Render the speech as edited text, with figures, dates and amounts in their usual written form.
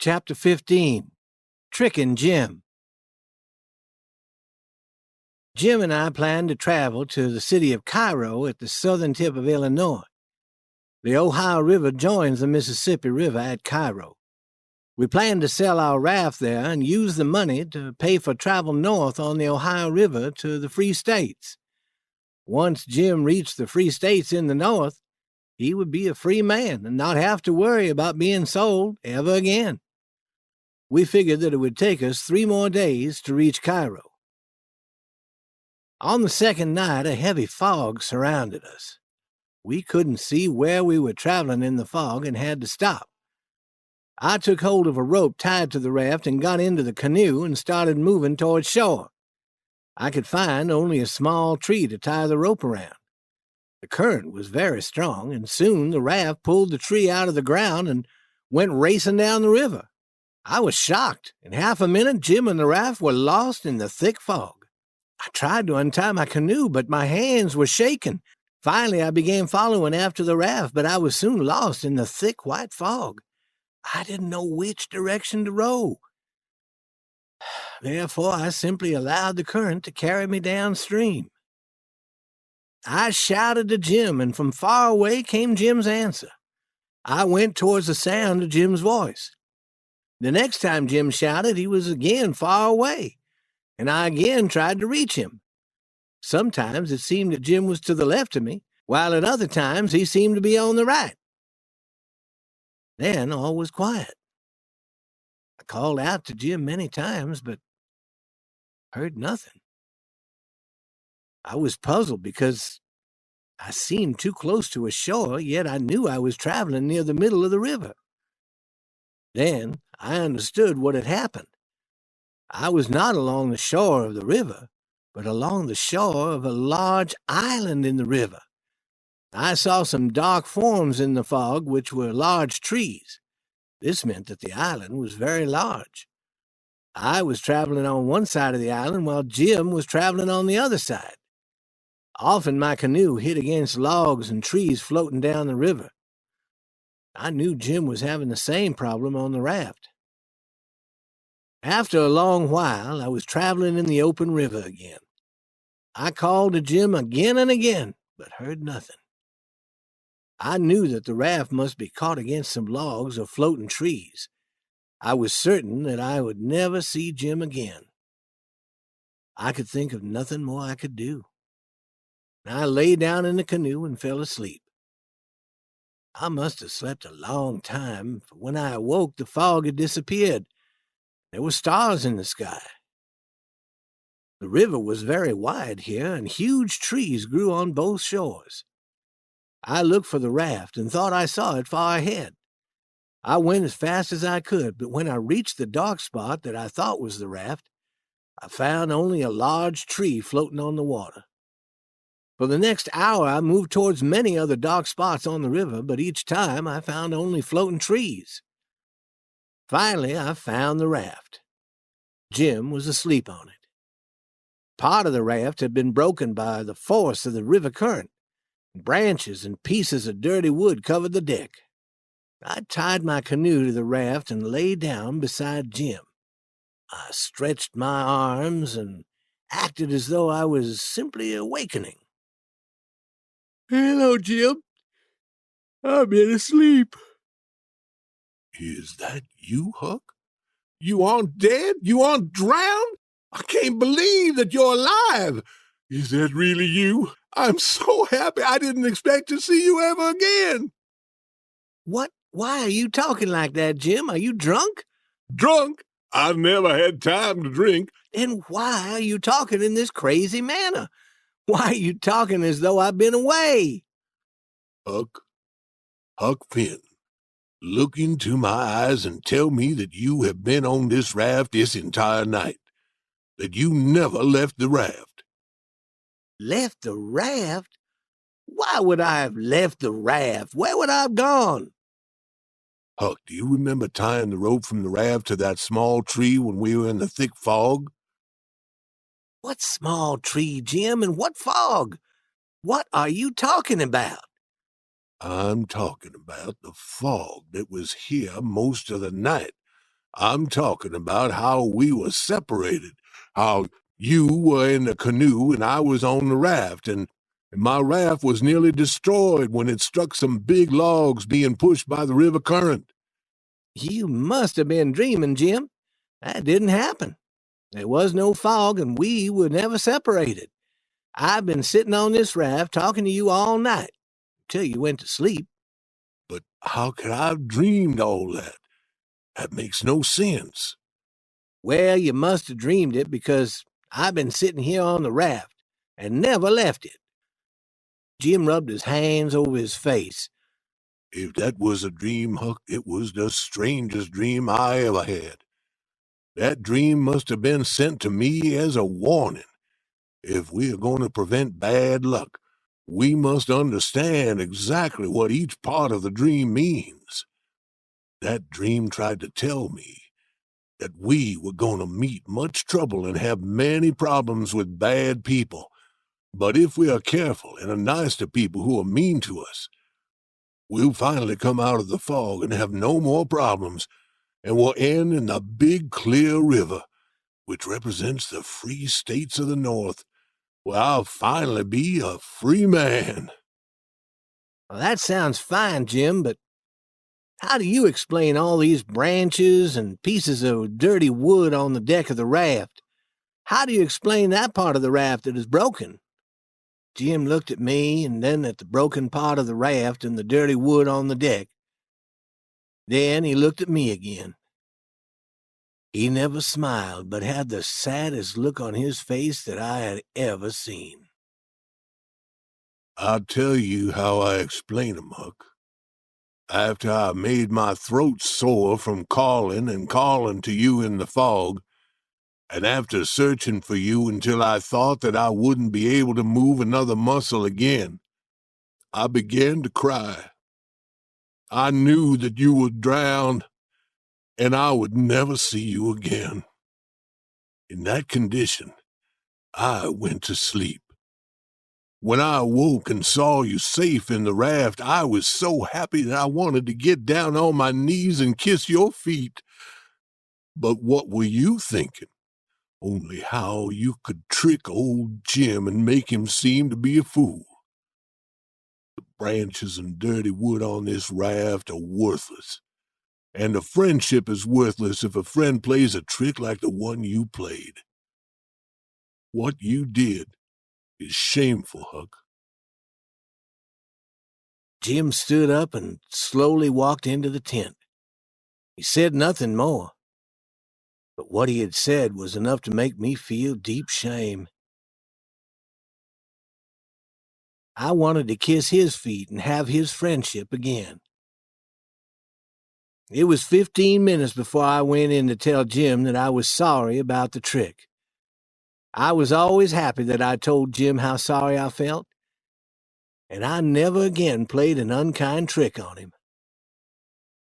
Chapter 15. Tricking Jim. Jim and I planned to travel to the city of Cairo at the southern tip of Illinois. The Ohio River joins the Mississippi River at Cairo. We planned to sell our raft there and use the money to pay for travel north on the Ohio River to the Free States. Once Jim reached the Free States in the north, he would be a free man and not have to worry about being sold ever again. We figured that it would take us 3 more days to reach Cairo. On the second night, a heavy fog surrounded us. We couldn't see where we were traveling in the fog and had to stop. I took hold of a rope tied to the raft and got into the canoe and started moving toward shore. I could find only a small tree to tie the rope around. The current was very strong, and soon the raft pulled the tree out of the ground and went racing down the river. I was shocked. In half a minute, Jim and the raft were lost in the thick fog. I tried to untie my canoe, but my hands were shaking. Finally, I began following after the raft, but I was soon lost in the thick white fog. I didn't know which direction to row. Therefore, I simply allowed the current to carry me downstream. I shouted to Jim, and from far away came Jim's answer. I went towards the sound of Jim's voice. The next time Jim shouted, he was again far away, and I again tried to reach him. Sometimes it seemed that Jim was to the left of me, while at other times he seemed to be on the right. Then all was quiet. I called out to Jim many times, but heard nothing. I was puzzled because I seemed too close to a shore, yet I knew I was traveling near the middle of the river. Then I understood what had happened. I was not along the shore of the river, but along the shore of a large island in the river. I saw some dark forms in the fog, which were large trees. This meant that the island was very large. I was traveling on one side of the island while Jim was traveling on the other side. Often my canoe hit against logs and trees floating down the river. I knew Jim was having the same problem on the raft. After a long while, I was traveling in the open river again. I called to Jim again and again, but heard nothing. I knew that the raft must be caught against some logs or floating trees. I was certain that I would never see Jim again. I could think of nothing more I could do. I lay down in the canoe and fell asleep. I must have slept a long time, for when I awoke, the fog had disappeared. There were stars in the sky. The river was very wide here, and huge trees grew on both shores. I looked for the raft and thought I saw it far ahead. I went as fast as I could, but when I reached the dark spot that I thought was the raft, I found only a large tree floating on the water. For the next hour, I moved towards many other dark spots on the river, but each time I found only floating trees. Finally, I found the raft. Jim was asleep on it. Part of the raft had been broken by the force of the river current. Branches and pieces of dirty wood covered the deck. I tied my canoe to the raft and lay down beside Jim. I stretched my arms and acted as though I was simply awakening. "Hello, Jim. I've been asleep." "Is that you, Huck? You aren't dead? You aren't drowned? I can't believe that you're alive. Is that really you? I'm so happy. I didn't expect to see you ever again." "What? Why are you talking like that, Jim? Are you drunk?" "Drunk? I've never had time to drink." "Then why are you talking in this crazy manner? Why are you talking as though I've been away?" Huck Finn, look into my eyes and tell me that you have been on this raft this entire night, that you never left the raft." "Left the raft? Why would I have left the raft? Where would I have gone?" "Huck, do you remember tying the rope from the raft to that small tree when we were in the thick fog?" "What small tree, Jim, and what fog? What are you talking about?" "I'm talking about the fog that was here most of the night I'm talking about how we were separated, how you were in the canoe and I was on the raft, and my raft was nearly destroyed when it struck some big logs being pushed by the river current. You must have been dreaming, Jim. That didn't happen. There was no fog, and we were never separated. I've been sitting on this raft talking to you all night, till you went to sleep. But how could I have dreamed all that? That makes no sense. Well, you must have dreamed it because I've been sitting here on the raft and never left it. Jim rubbed his hands over his face. If that was a dream, Huck, it was the strangest dream I ever had. That dream must have been sent to me as a warning. If we are going to prevent bad luck, we must understand exactly what each part of the dream means. That dream tried to tell me that we were going to meet much trouble and have many problems with bad people. But if we are careful and are nice to people who are mean to us, we'll finally come out of the fog and have no more problems, and we'll end in the big clear river, which represents the free states of the North, where I'll finally be a free man. Well, that sounds fine, Jim, but how do you explain all these branches and pieces of dirty wood on the deck of the raft? How do you explain that part of the raft that is broken? Jim looked at me and then at the broken part of the raft and the dirty wood on the deck. Then he looked at me again. He never smiled, but had the saddest look on his face that I had ever seen. I'll tell you how I explain 'em, Huck. After I made my throat sore from calling and calling to you in the fog, and after searching for you until I thought that I wouldn't be able to move another muscle again, I began to cry. I knew that you were drowned, and I would never see you again. In that condition, I went to sleep. When I awoke and saw you safe in the raft, I was so happy that I wanted to get down on my knees and kiss your feet. But what were you thinking? Only how you could trick old Jim and make him seem to be a fool. The branches and dirty wood on this raft are worthless, and a friendship is worthless if a friend plays a trick like the one you played. What you did is shameful, Huck. Jim stood up and slowly walked into the tent. He said nothing more, but what he had said was enough to make me feel deep shame. I wanted to kiss his feet and have his friendship again. It was 15 minutes before I went in to tell Jim that I was sorry about the trick. I was always happy that I told Jim how sorry I felt, and I never again played an unkind trick on him.